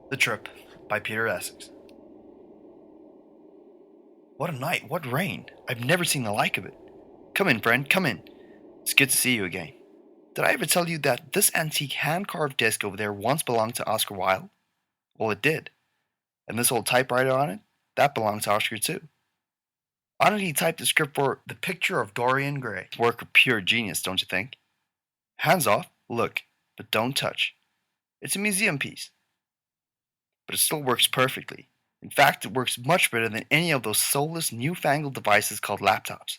The Trip by Peter Essex. What a night, what rain! I've never seen the like of it. Come in, friend, come in. It's good to see you again. Did I ever tell you that this antique hand carved desk over there once belonged to Oscar Wilde? Well, it did. And this old typewriter on it? That belonged to Oscar too. On it, he typed the script for The Picture of Dorian Gray. Work of pure genius, don't you think? Hands off, look, but don't touch. It's a museum piece. But it still works perfectly. In fact, it works much better than any of those soulless newfangled devices called laptops.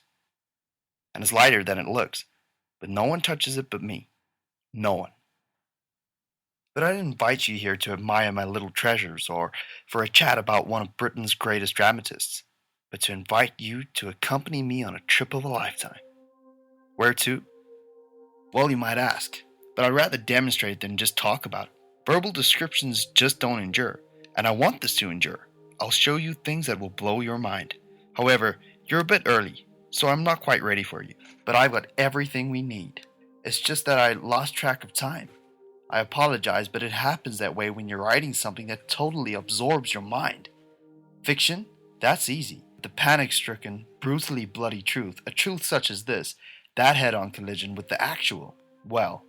And it's lighter than it looks, but no one touches it but me. No one. But I didn't invite you here to admire my little treasures or for a chat about one of Britain's greatest dramatists, but to invite you to accompany me on a trip of a lifetime. Where to? Well, you might ask, but I'd rather demonstrate than just talk about it. Verbal descriptions just don't endure, and I want this to endure. I'll show you things that will blow your mind. However, you're a bit early, so I'm not quite ready for you, but I've got everything we need. It's just that I lost track of time. I apologize, but it happens that way when you're writing something that totally absorbs your mind. Fiction? That's easy. The panic-stricken, brutally bloody truth, a truth such as this, that head-on collision with the actual, well,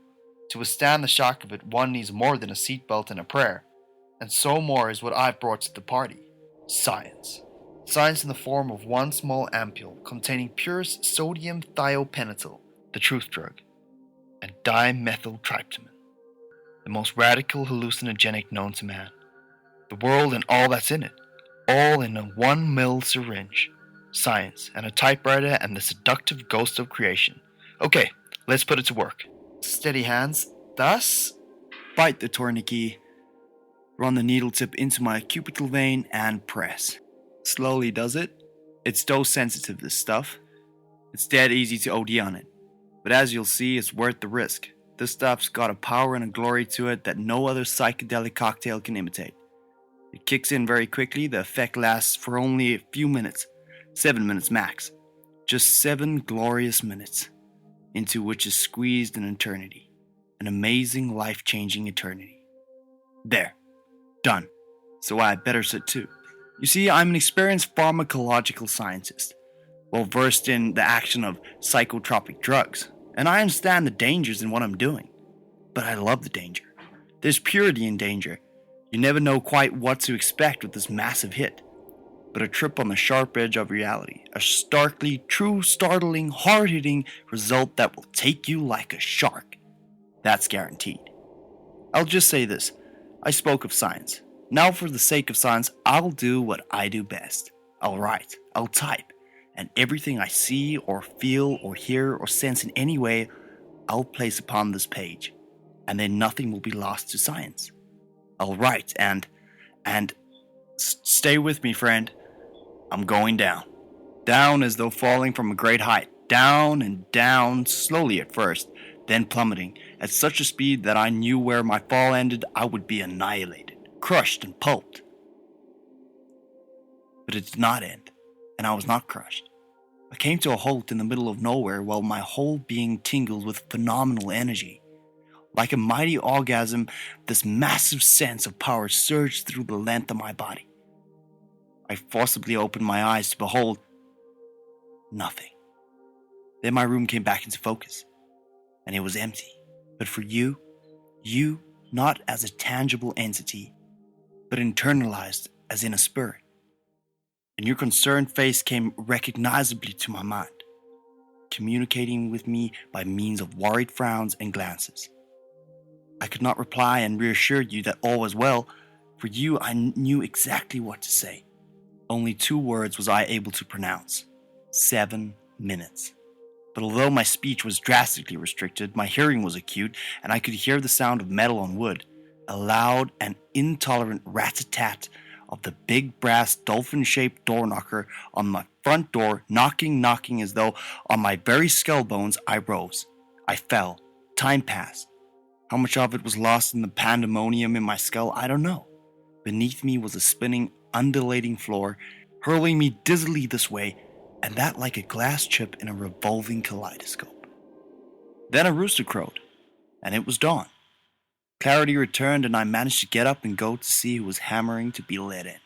to withstand the shock of it, one needs more than a seatbelt and a prayer. And so more is what I've brought to the party. Science. Science in the form of one small ampule containing purest sodium thiopental, the truth drug, and dimethyltryptamine, the most radical hallucinogenic known to man. The world and all that's in it, all in a 1 ml syringe. Science and a typewriter and the seductive ghost of creation. Okay, let's put it to work. Steady hands, thus. Bite the tourniquet. Run the needle tip into my cubital vein and press. Slowly does it. It's dose sensitive, this stuff. It's dead easy to OD on it. But as you'll see, it's worth the risk. This stuff's got a power and a glory to it that no other psychedelic cocktail can imitate. It kicks in very quickly, the effect lasts for only a few minutes. 7 minutes max. Just 7 glorious minutes, into which is squeezed an eternity. An amazing, life-changing eternity. There. Done. So I better sit too. You see, I'm an experienced pharmacological scientist, well versed in the action of psychotropic drugs, and I understand the dangers in what I'm doing. But I love the danger. There's purity in danger. You never know quite what to expect with this massive hit. But a trip on the sharp edge of reality, a starkly true, startling, hard-hitting result that will take you like a shark. That's guaranteed. I'll just say this. I spoke of science. Now for the sake of science, I'll do what I do best. I'll write, I'll type, and everything I see or feel or hear or sense in any way, I'll place upon this page. And then nothing will be lost to science. I'll write and stay with me, friend. I'm going down. Down as though falling from a great height. Down and down, slowly at first, then plummeting at such a speed that I knew where my fall ended, I would be annihilated, crushed and pulped. But it did not end, and I was not crushed. I came to a halt in the middle of nowhere while my whole being tingled with phenomenal energy. Like a mighty orgasm, this massive sense of power surged through the length of my body. I forcibly opened my eyes to behold nothing. Then my room came back into focus, and it was empty. But for you, not as a tangible entity, but internalized as in a spirit. And your concerned face came recognizably to my mind, communicating with me by means of worried frowns and glances. I could not reply and reassure you that all was well. For you, I knew exactly what to say. Only 2 words was I able to pronounce. 7 minutes. But although my speech was drastically restricted, my hearing was acute, and I could hear the sound of metal on wood, a loud and intolerant rat-a-tat of the big brass dolphin-shaped door knocker on my front door, knocking as though on my very skull bones. I rose. I fell. Time passed. How much of it was lost in the pandemonium in my skull, I don't know. Beneath me was a spinning, undulating floor, hurling me dizzily this way, and that like a glass chip in a revolving kaleidoscope. Then a rooster crowed, and it was dawn. Clarity returned, and I managed to get up and go to see who was hammering to be let in.